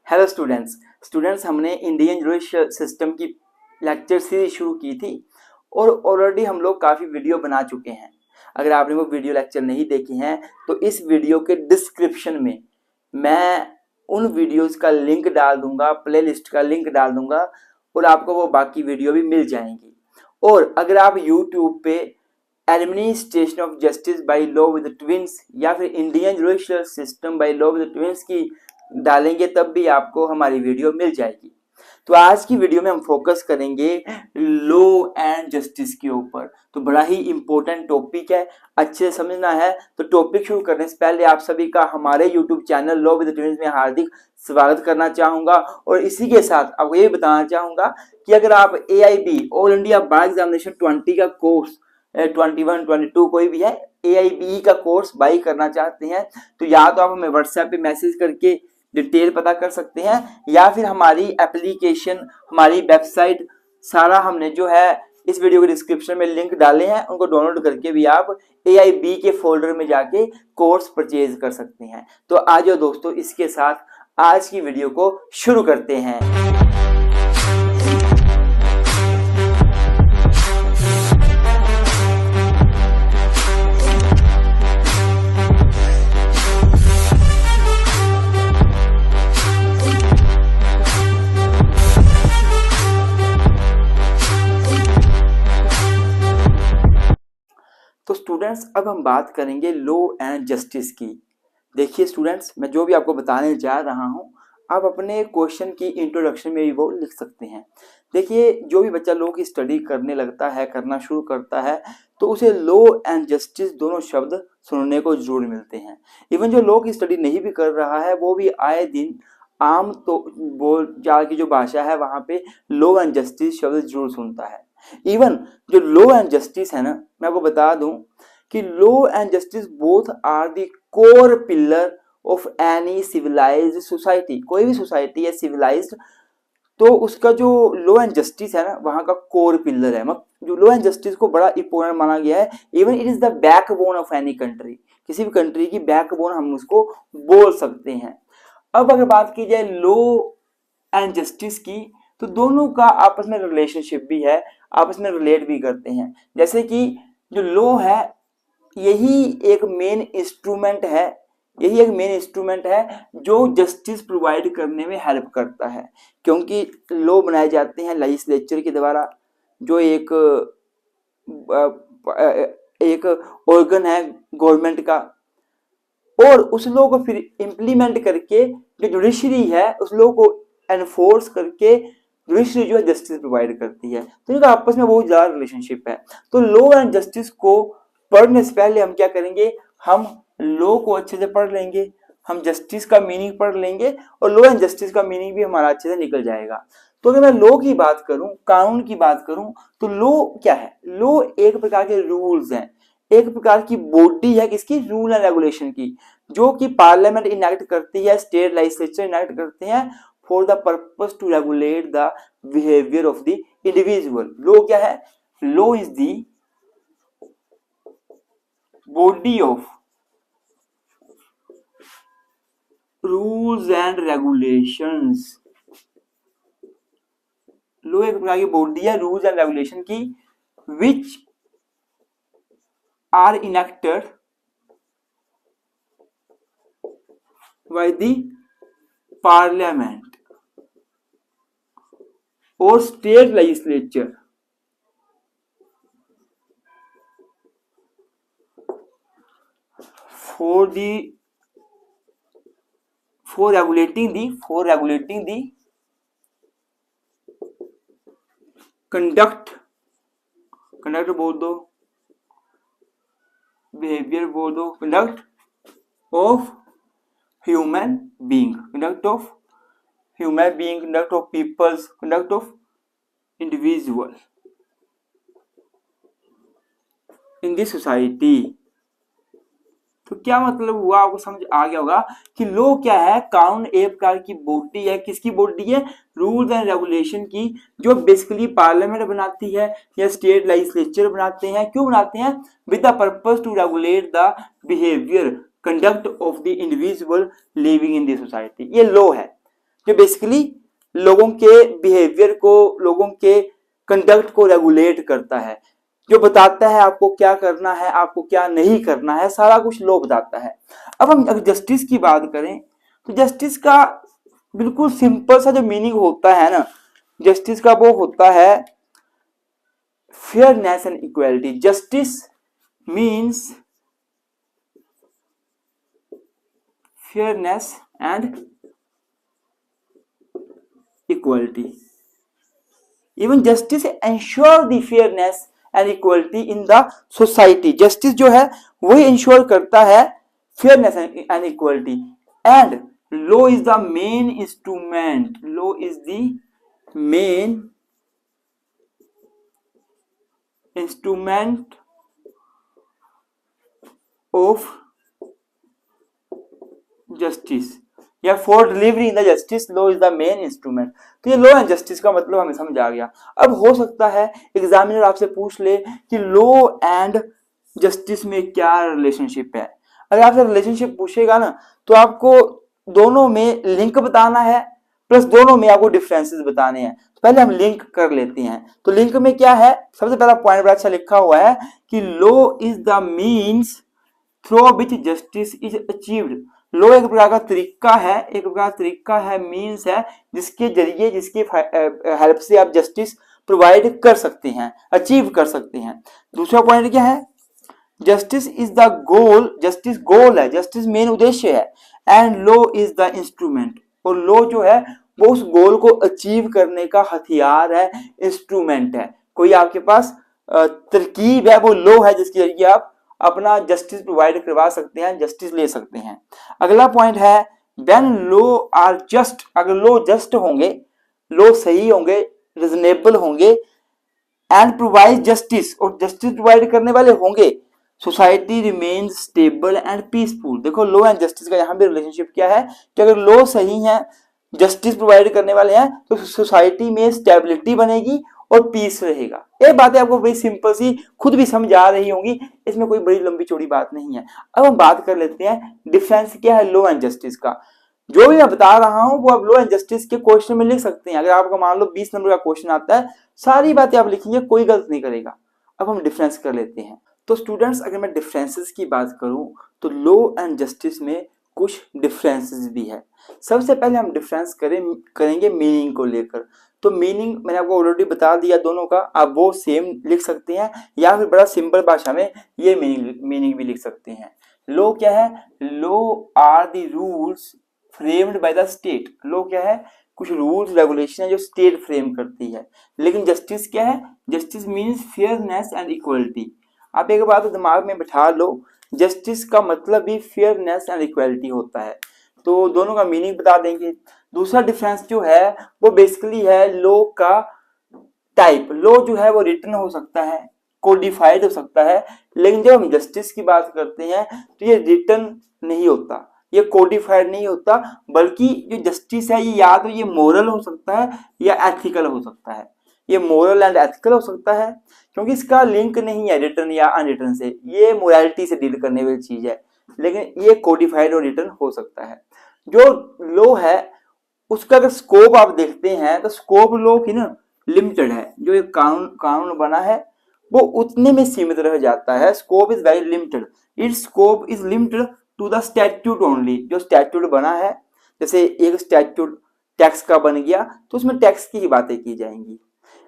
Hello students हमने Indian judicial system की lecture series शुरू की थी और ऑलरेडी हम लोग काफ़ी वीडियो बना चुके हैं। अगर आपने वो वीडियो लेक्चर नहीं देखे हैं तो इस वीडियो के डिस्क्रिप्शन में मैं उन वीडियोस का लिंक डाल दूंगा, प्लेलिस्ट का लिंक डाल दूंगा और आपको वो बाकी वीडियो भी मिल जाएंगी। और अगर आप यूट्यूब पे administration of justice by law with twins या फिर Indian judicial system by law with twins की डालेंगे तब भी आपको हमारी वीडियो मिल जाएगी। तो आज की वीडियो में हम फोकस करेंगे लॉ एंड जस्टिस के ऊपर। तो बड़ा ही इंपॉर्टेंट टॉपिक है, अच्छे से समझना है। तो टॉपिक शुरू करने से पहले आप सभी का हमारे YouTube channel law with twins में हार्दिक स्वागत करना चाहूंगा और इसी के साथ आपको ये बताना चाहूंगा कि अगर आप AIB ऑल इंडिया बार एग्जामिनेशन 20 का कोर्स 21, 22 कोई भी है AIB का कोर्स बाई करना चाहते हैं तो या तो आप हमें व्हाट्सएप पे मैसेज करके डिटेल पता कर सकते हैं या फिर हमारी एप्लीकेशन, हमारी वेबसाइट, सारा हमने जो है इस वीडियो के डिस्क्रिप्शन में लिंक डाले हैं, उनको डाउनलोड करके भी आप AIB के फोल्डर में जाके कोर्स परचेज कर सकते हैं। तो आ जाओ दोस्तों, इसके साथ आज की वीडियो को शुरू करते हैं। तो स्टूडेंट्स अब हम बात करेंगे लॉ एंड जस्टिस की। देखिए स्टूडेंट्स, मैं जो भी आपको बताने जा रहा हूँ आप अपने क्वेश्चन की इंट्रोडक्शन में भी वो लिख सकते हैं। देखिए, जो भी बच्चा लॉ की स्टडी करने लगता है, करना शुरू करता है, तो उसे लॉ एंड जस्टिस दोनों शब्द सुनने को जरूर मिलते हैं। इवन जो लॉ की स्टडी नहीं भी कर रहा है वो भी आए दिन आम तो बोलचाल की जो भाषा है वहाँ पे लॉ एंड जस्टिस शब्द जरूर सुनता है। इवन जो लॉ एंड जस्टिस है ना, मैं आपको बता दूं कि law and justice both are the core pillar of any civilized society. कोई भी सोसाइटी है सिविलाइज्ड तो उसका जो लॉ एंड जस्टिस है ना वहां का कोर पिलर है। मतलब जो लॉ एंड जस्टिस को बड़ा इंपॉर्टेंट माना गया है। Even it is the backbone of any country. किसी भी कंट्री की बैकबोन हम उसको बोल सकते हैं। अब अगर बात की जाए लॉ एंड जस्टिस की तो दोनों का आपस में रिलेशनशिप भी है, आपस में रिलेट भी करते हैं। जैसे कि जो लॉ है यही एक मेन इंस्ट्रूमेंट है जो जस्टिस प्रोवाइड करने में हेल्प करता है, क्योंकि लॉ बनाए जाते हैं लेजिस्लेचर के द्वारा, जो एक ऑर्गन है गवर्नमेंट का, और उस लॉ को फिर इम्प्लीमेंट करके जो जुडिशरी है उस लॉ को एनफोर्स करके जुडिशरी जो है जस्टिस प्रोवाइड करती है। तो इनका आपस में बहुत ज्यादा रिलेशनशिप है। तो लॉ एंड जस्टिस को पढ़ने से पहले हम क्या करेंगे, हम लॉ को अच्छे से पढ़ लेंगे, हम जस्टिस का मीनिंग पढ़ लेंगे और लॉ एंड जस्टिस का मीनिंग भी हमारा अच्छे से निकल जाएगा। तो अगर मैं लॉ की बात करूं, कानून की बात करूं, तो लॉ क्या है? लॉ एक प्रकार के रूल्स हैं, एक प्रकार की बॉडी है किसकी? रूल एंड रेगुलेशन की, जो कि पार्लियामेंट इनैक्ट करती है, स्टेट लेजिस्लेचर इनैक्ट करते हैं for the purpose to regulate the behavior of the individual. Law क्या है? Law is the body of rules and regulations. Law एक प्रकार की बॉडी है रूल्स एंड रेगुलेशन की, which are enacted by the parliament और state legislature for regulating the conduct बोल दो, बिहेवियर बोल दो, conduct of human being, conduct of peoples, conduct of individual in the society। तो क्या मतलब हुआ, आपको समझ आ गया होगा कि लॉ क्या है? कानून एक प्रकार की बॉडी है। किसकी बॉडी है? रूल्स एंड रेगुलेशन की, जो बेसिकली पार्लियामेंट बनाती है या स्टेट लेजिस्लेचर बनाते हैं। क्यों बनाते हैं? With the purpose to regulate the behaviour, conduct of the individual living in the society. ये लॉ है। जो बेसिकली लोगों के बिहेवियर को, लोगों के कंडक्ट को रेगुलेट करता है, जो बताता है आपको क्या करना है, आपको क्या नहीं करना है, सारा कुछ लॉ बताता है। अब हम अगर जस्टिस की बात करें तो जस्टिस का बिल्कुल सिंपल सा जो मीनिंग होता है ना, जस्टिस का वो होता है fairness and equality. Justice means fairness and equality. Even justice ensure the fairness and equality in the society. Justice जो है वही इंश्योर करता है fairness and equality. And law is the main instrument, law is the main instrument of justice या for delivery in the justice law is the main instrument. तो ये law and justice का मतलब हमें समझ आ गया। अब हो सकता है एग्जामिनर आपसे पूछ ले कि लॉ एंड जस्टिस में क्या रिलेशनशिप है। अगर आपसे रिलेशनशिप पूछेगा ना तो आपको दोनों में लिंक बताना है, प्लस दोनों में आपको डिफरेंसेस बताने हैं। पहले हम लिंक कर लेते हैं। तो लिंक में क्या है, सबसे पहला पॉइंट बड़ा अच्छा लिखा हुआ है कि law is the means through which justice is achieved. Law एक प्रकार का तरीका है, एक प्रकार का तरीका है, मीन्स है जिसके जरिए, जिसकी हेल्प से आप जस्टिस प्रोवाइड कर सकते हैं, अचीव कर सकते हैं। दूसरा पॉइंट क्या है, justice is the goal. Justice goal है, जस्टिस मेन उद्देश्य है। And law is the instrument, और लॉ जो है वो उस गोल को अचीव करने का हथियार है, इंस्ट्रूमेंट है। कोई आपके पास तरकीब है, वो लॉ है जिसके जरिए आप अपना जस्टिस प्रोवाइड करवा सकते हैं, जस्टिस ले सकते हैं। अगला पॉइंट है व्हेन लॉ आर जस्ट। अगर लॉ जस्ट होंगे, लॉ सही होंगे, रिजनेबल होंगे, एंड प्रोवाइड जस्टिस, और जस्टिस प्रोवाइड करने वाले होंगे, society remains stable and peaceful. देखो लॉ एंड जस्टिस का यहाँ भी रिलेशनशिप क्या है कि अगर लॉ सही है, जस्टिस प्रोवाइड करने वाले हैं, तो सोसाइटी में स्टेबिलिटी बनेगी और पीस रहेगा। ये बातें आपको बड़ी सिंपल सी खुद भी समझ आ रही होंगी, इसमें कोई बड़ी लंबी चौड़ी बात नहीं है। अब हम बात कर लेते हैं डिफरेंस क्या है लॉ एंड जस्टिस का। जो भी मैं बता रहा हूं वो आप लॉ एंड जस्टिस के क्वेश्चन में लिख सकते हैं। अगर आपका मान लो 20 नंबर का क्वेश्चन आता है, सारी बातें आप लिखेंगे, कोई गलत नहीं करेगा। अब हम डिफरेंस कर लेते हैं। तो स्टूडेंट्स अगर मैं डिफरेंसेस की बात करूं तो लॉ एंड जस्टिस में कुछ डिफरेंसेस भी है। सबसे पहले हम डिफरेंस करेंगे मीनिंग को लेकर। तो मीनिंग मैंने आपको ऑलरेडी बता दिया दोनों का, आप वो सेम लिख सकते हैं या फिर बड़ा सिंपल भाषा में ये मीनिंग भी लिख सकते हैं। लॉ क्या है, law are the rules framed by the state. Law क्या है, कुछ रूल्स रेगुलेशन है जो स्टेट फ्रेम करती है। लेकिन जस्टिस क्या है, justice means fairness and equality. आप एक बात दिमाग में बिठा लो, जस्टिस का मतलब भी फेयरनेस एंड इक्वलिटी होता है। तो दोनों का मीनिंग बता देंगे। दूसरा डिफरेंस जो है वो बेसिकली है लॉ का टाइप। लॉ जो है वो रिटन हो सकता है, कोडिफाइड हो सकता है, लेकिन जब हम जस्टिस की बात करते हैं तो ये रिटन नहीं होता, ये कोडिफाइड नहीं होता, बल्कि जो जस्टिस है ये या तो ये मोरल हो सकता है या एथिकल हो सकता है। ये मोरल एंड एथिकल हो सकता है क्योंकि इसका लिंक नहीं है रिटन या अनरिटन से, ये मोरालिटी से डील करने वाली चीज है, लेकिन ये कोडिफाइड और रिटन हो सकता है। जो लॉ है उसका अगर स्कोप आप देखते हैं तो स्कोप लॉ की ना लिमिटेड है। जो एक कानून बना है वो उतने में सीमित रह जाता है। Scope is very limited, its scope is limited to the statute only. जो स्टैट्यूट बना है, जैसे एक स्टैट्यूट टैक्स का बन गया तो उसमें टैक्स की ही बातें की जाएंगी।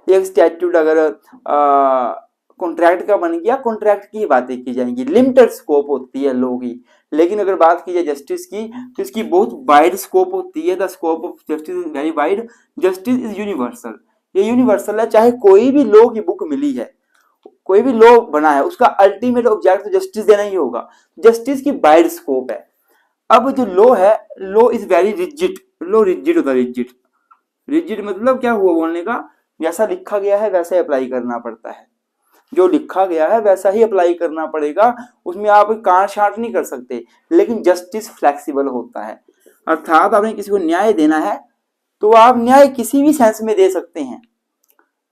एक स्टैट्यूट अगर कॉन्ट्रैक्ट का बन गया, कॉन्ट्रैक्ट की ही बातें की जाएंगी। लिमिटेड स्कोप होती है लॉ की। लेकिन अगर बात की जाए जस्टिस की तो इसकी बहुत वाइड स्कोप होती है। The scope of justice is very wide. Justice is universal, ये यूनिवर्सल है। चाहे कोई भी लॉ की बुक मिली है, कोई भी लॉ बना है, उसका अल्टीमेट ऑब्जेक्ट जस्टिस देना ही होगा। जस्टिस की वाइड स्कोप है। अब जो लॉ है, law is very rigid. Law rigid होता है, रिजिड। रिजिड मतलब क्या हुआ बोलने का, जैसा लिखा गया है वैसा ही अप्लाई करना पड़ता है। जो लिखा गया है वैसा ही अप्लाई करना पड़ेगा, उसमें आप काट छांट नहीं कर सकते। लेकिन जस्टिस फ्लेक्सिबल होता है, अर्थात आपने किसी को न्याय देना है तो आप न्याय किसी भी सेंस में दे सकते हैं,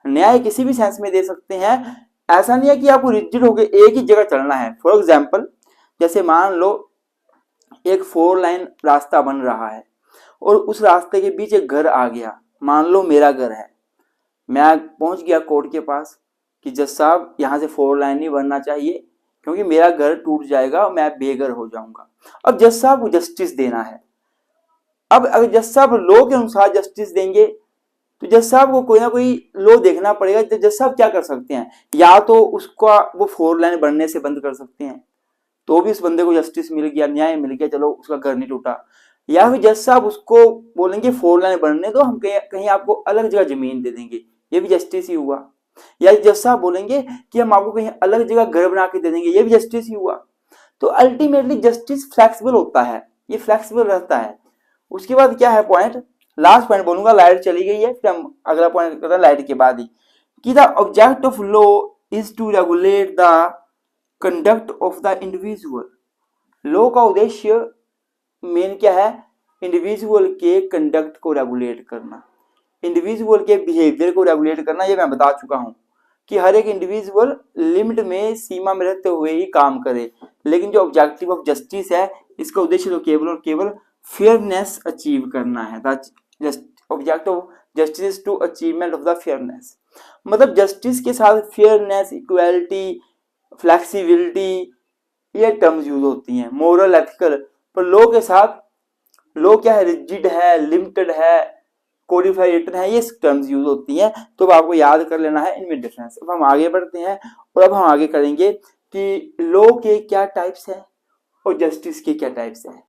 न्याय किसी भी सेंस में दे सकते हैं। ऐसा नहीं है कि आपको रिजिड होकर एक ही जगह चलना है। फॉर एग्जाम्पल, जैसे मान लो एक 4 लाइन रास्ता बन रहा है और उस रास्ते के बीच एक घर आ गया, मान लो मेरा घर है, मैं पहुंच गया कोर्ट के पास कि जज साहब यहाँ से 4 लाइन नहीं बनना चाहिए क्योंकि मेरा घर टूट जाएगा और मैं बेघर हो जाऊंगा। अब जज साहब को जस्टिस देना है। अब अगर जज साहब लॉ के अनुसार जस्टिस देंगे तो जज साहब को कोई ना कोई लॉ देखना पड़ेगा। तो जज साहब क्या कर सकते हैं, या तो उसका वो 4 लाइन बनने से बंद कर सकते हैं तो भी उस बंदे को जस्टिस मिल गया, न्याय मिल गया, चलो उसका घर नहीं टूटा। या फिर जज साहब उसको बोलेंगे 4 लाइन बनने दो, हम कहीं आपको अलग जगह जमीन दे देंगे, ये भी जस्टिस ही हुआ। या जज साहब बोलेंगे कि हम आपको कहीं अलग जगह घर बना के दे देंगे, ये भी जस्टिस ही हुआ। तो अल्टीमेटली जस्टिस फ्लेक्सिबल होता है, ये फ्लेक्सिबल रहता है। उसके बाद क्या है पॉइंट, लास्ट पॉइंट बोलूंगा, लाइट चली गई है, फिर हम अगला पॉइंट करते हैं लाइट के बाद ही, कि the object of law is to regulate the conduct of the individual. Law का उद्देश्य मेन क्या है, इंडिविजुअल के कंडक्ट को रेगुलेट करना, इंडिविजुअल के बिहेवियर को रेगुलेट करना। ये मैं बता चुका हूं कि हर एक इंडिविजुअल लिमिट में, सीमा में रहते हुए ही काम करे। लेकिन जो ऑब्जेक्टिव ऑफ जस्टिस है, इसका उद्देश्य तो केवल और केवल फेयरनेस अचीव करना है। Object of justice to achievement of the fairness, मतलब जस्टिस के साथ फेयरनेस, इक्वालिटी, फ्लेक्सिबिलिटी, ये टर्म्स यूज होती हैं। मोरल, एथिकल, पर लॉ के साथ लॉ क्या है, रिजिड है, लिमिटेड है, कोडिफाइड रिटन है, ये टर्म्स यूज होती हैं। तो आपको याद कर लेना है इनमें डिफरेंस। अब हम आगे बढ़ते हैं और अब हम आगे करेंगे कि लॉ के क्या टाइप्स हैं और जस्टिस के क्या टाइप्स हैं।